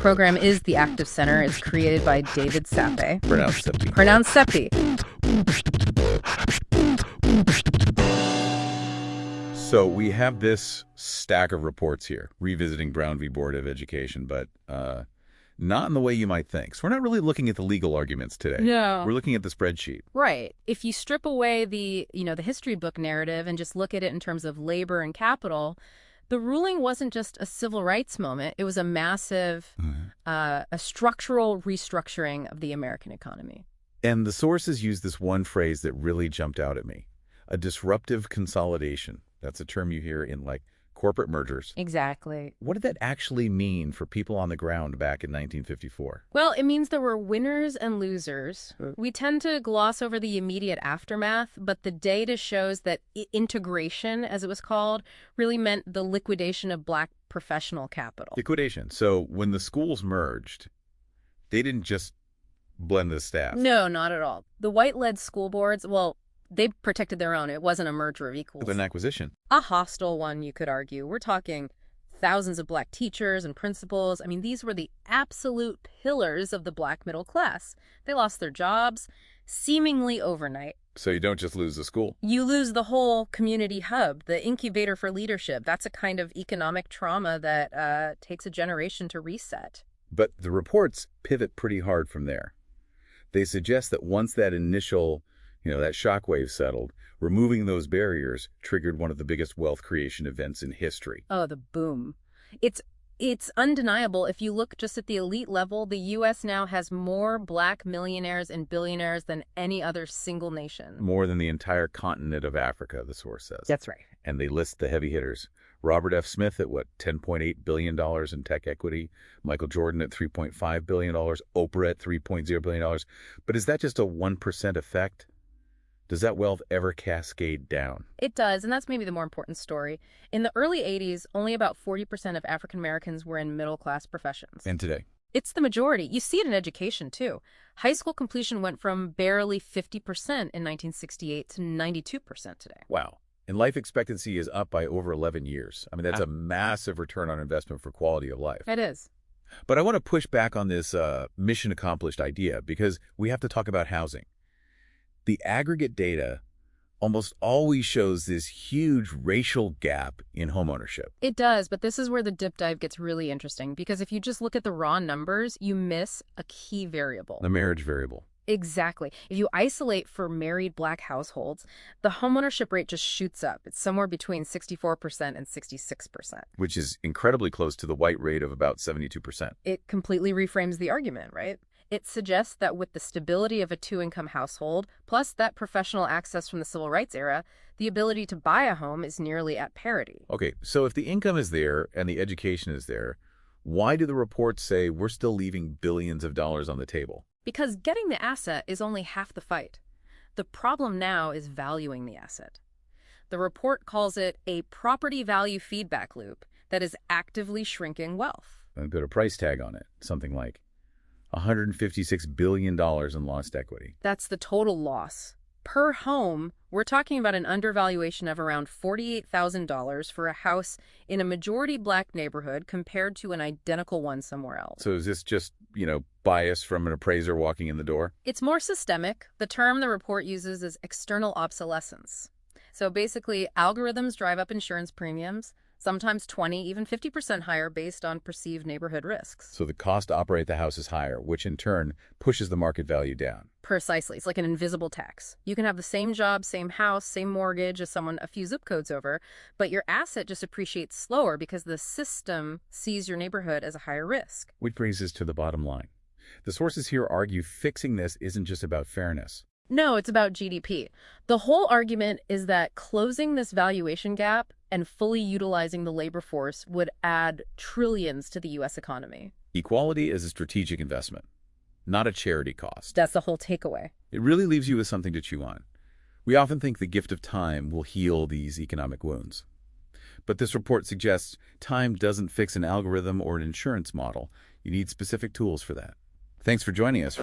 program is The Active Center. It's created by David Sappe. Pronounced Seppi. Pronounced Seppi. So we have this stack of reports here, revisiting Brown v. Board of Education, but not in the way you might think. So we're not really looking at the legal arguments today. No. We're looking at the spreadsheet. Right. If you strip away the history book narrative and just look at it in terms of labor and capital, the ruling wasn't just a civil rights moment. It was a massive, a structural restructuring of the American economy. And the sources use this one phrase that really jumped out at me, a disruptive consolidation. That's a term you hear in, like, corporate mergers. Exactly. What did that actually mean for people on the ground back in 1954? Well, it means there were winners and losers. We tend to gloss over the immediate aftermath, but the data shows that integration, as it was called, really meant the liquidation of Black professional capital. Liquidation. So when the schools merged, they didn't just blend the staff. No, not at all. The white-led school boards, well, they protected their own. It wasn't a merger of equals. An acquisition. A hostile one, you could argue. We're talking thousands of Black teachers and principals. I mean, these were the absolute pillars of the Black middle class. They lost their jobs seemingly overnight. So you don't just lose the school. You lose the whole community hub, the incubator for leadership. That's a kind of economic trauma that takes a generation to reset. But the reports pivot pretty hard from there. They suggest that once that initial, that shockwave settled, removing those barriers triggered one of the biggest wealth creation events in history. Oh, the boom. It's undeniable. If you look just at the elite level, the U.S. now has more Black millionaires and billionaires than any other single nation. More than the entire continent of Africa, the source says. That's right. And they list the heavy hitters. Robert F. Smith at, $10.8 billion in tech equity. Michael Jordan at $3.5 billion. Oprah at $3.0 billion. But is that just a 1% effect? Does that wealth ever cascade down? It does, and that's maybe the more important story. In the early 80s, only about 40% of African Americans were in middle-class professions. And today? It's the majority. You see it in education, too. High school completion went from barely 50% in 1968 to 92% today. Wow. And life expectancy is up by over 11 years. I mean, that's a massive return on investment for quality of life. It is. But I want to push back on this mission accomplished idea because we have to talk about housing. The aggregate data almost always shows this huge racial gap in homeownership. It does, but this is where the dip dive gets really interesting because if you just look at the raw numbers, you miss a key variable. The marriage variable. Exactly. If you isolate for married Black households, the homeownership rate just shoots up. It's somewhere between 64% and 66%. Which is incredibly close to the white rate of about 72%. It completely reframes the argument, right? It suggests that with the stability of a two-income household, plus that professional access from the civil rights era, the ability to buy a home is nearly at parity. Okay, so if the income is there and the education is there, why do the reports say we're still leaving billions of dollars on the table? Because getting the asset is only half the fight. The problem now is valuing the asset. The report calls it a property value feedback loop that is actively shrinking wealth. And put a price tag on it, something like $156 billion in lost equity. That's the total loss. Per home, we're talking about an undervaluation of around $48,000 for a house in a majority Black neighborhood compared to an identical one somewhere else. So is this just, bias from an appraiser walking in the door? It's more systemic. The term the report uses is external obsolescence. So basically, algorithms drive up insurance premiums, sometimes 20, even 50% higher based on perceived neighborhood risks. So the cost to operate the house is higher, which in turn pushes the market value down. Precisely. It's like an invisible tax. You can have the same job, same house, same mortgage as someone a few zip codes over, but your asset just appreciates slower because the system sees your neighborhood as a higher risk. Which brings us to the bottom line. The sources here argue fixing this isn't just about fairness. No, it's about GDP. The whole argument is that closing this valuation gap and fully utilizing the labor force would add trillions to the U.S. economy. Equality is a strategic investment, not a charity cost. That's the whole takeaway. It really leaves you with something to chew on. We often think the gift of time will heal these economic wounds. But this report suggests time doesn't fix an algorithm or an insurance model. You need specific tools for that. Thanks for joining us.